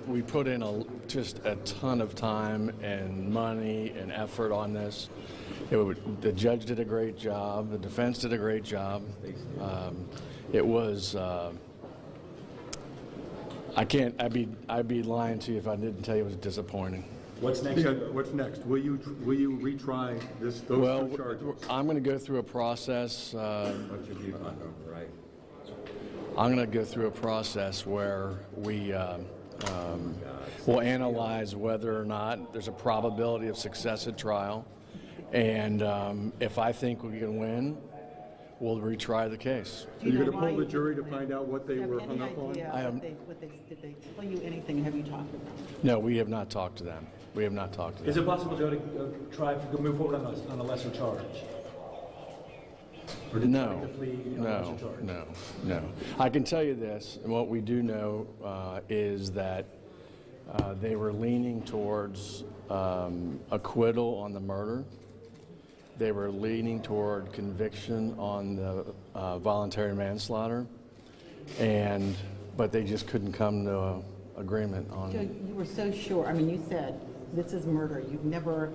we put in just a ton of time and money and effort on this. The judge did a great job. The defense did a great job. It was. I'd be lying to you if I didn't tell you it was disappointing. What's next? Yeah, what's next? Will you retry those two charges? I'm going to go through a process. What should you find over, right? I'm going to go through a process where we will analyze whether or not there's a probability of success at trial, and if I think we can win, we'll retry the case. Are you going to poll the jury to find out what they were hung up on? Did they tell you anything? Have you talked to them? No, we have not talked to them. We have not talked to them. Is it possible, Joe, to try to move forward on a lesser charge? Or to No, take the plea on a lesser charge? no. I can tell you this, and what we do know is that they were leaning towards acquittal on the murder. They were leaning toward conviction on the voluntary manslaughter, but they just couldn't come to an agreement on Joe, it. you were so sure. I mean, you said this is murder. You've never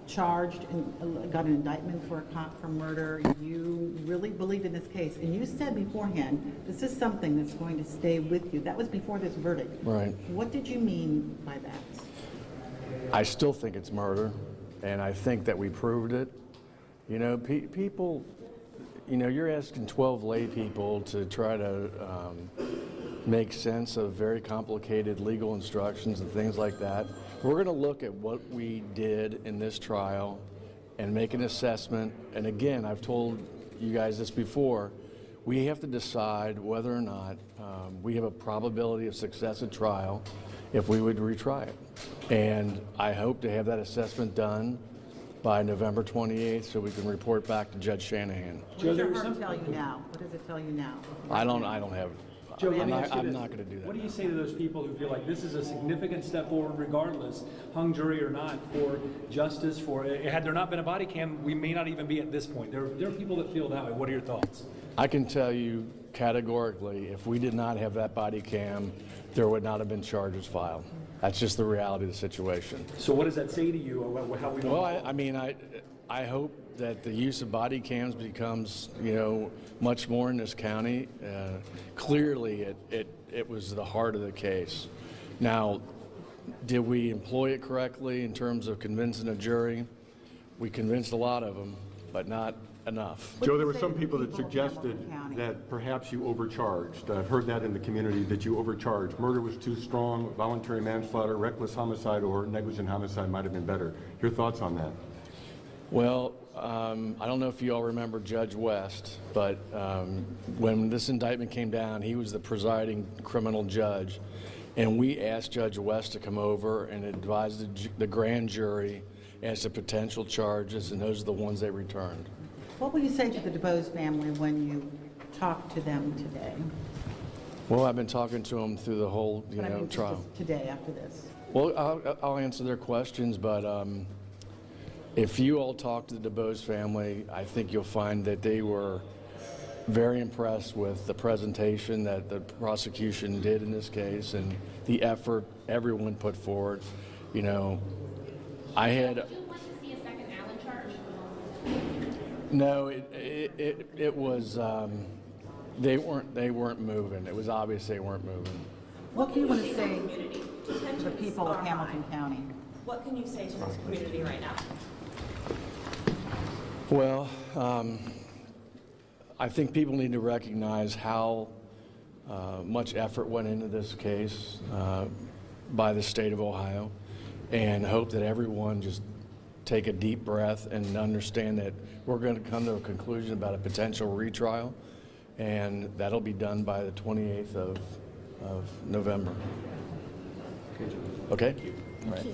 charged and got an indictment for a cop for murder. You really believed in this case. And you said beforehand, this is something that's going to stay with you. That was before this verdict. Right. What did you mean by that? I still think it's murder, and I think that we proved it. You know, people, you know, you're asking 12 lay people to try to make sense of very complicated legal instructions and things like that. We're going to look at what we did in this trial and make an assessment. And again, I've told you guys this before, we have to decide whether or not we have a probability of success at trial if we would retry it. And I hope to have that assessment done by November 28th so we can report back to Judge Shanahan. What does your heart tell you now? What does it tell you now? I don't have, Joe, let me I'm ask you this. not going to do that. What do you say to those people who feel like this is a significant step forward regardless, hung jury or not, for justice, had there not been a body cam, we may not even be at this point. There are people that feel that way. What are your thoughts? I can tell you categorically, if we did not have that body cam, there would not have been charges filed. That's just the reality of the situation. So what does that say to you about how we? Well, I hope that the use of body cams becomes, you know, much more in this county. Clearly, it was the heart of the case. Now, did we employ it correctly in terms of convincing a jury? We convinced a lot of them, but not enough. Joe, there were some people that suggested that perhaps you overcharged. I've heard that in the community, that you overcharged. Murder was too strong, voluntary manslaughter, reckless homicide, or negligent homicide might have been better. Your thoughts on that? Well, I don't know if you all remember Judge West, but when this indictment came down, he was the presiding criminal judge, and we asked Judge West to come over and advise the grand jury as to potential charges, and those are the ones they returned. What will you say to the DuBose family when you talk to them today? Well, I've been talking to them through the whole, trial. Just today, after this. Well, I'll answer their questions, but if you all talk to the DuBose family, I think you'll find that they were very impressed with the presentation that the prosecution did in this case and the effort everyone put forward. You know, I had. Would you want to see a second Allen charge? No, it was. They weren't moving. It was obvious they weren't moving. What do you want to say to the people of Hamilton County? What can you say to this community right now? Well, I think people need to recognize how much effort went into this case by the state of Ohio, and hope that everyone just take a deep breath and understand that we're going to come to a conclusion about a potential retrial, and that'll be done by the 28th of November. Okay? All right.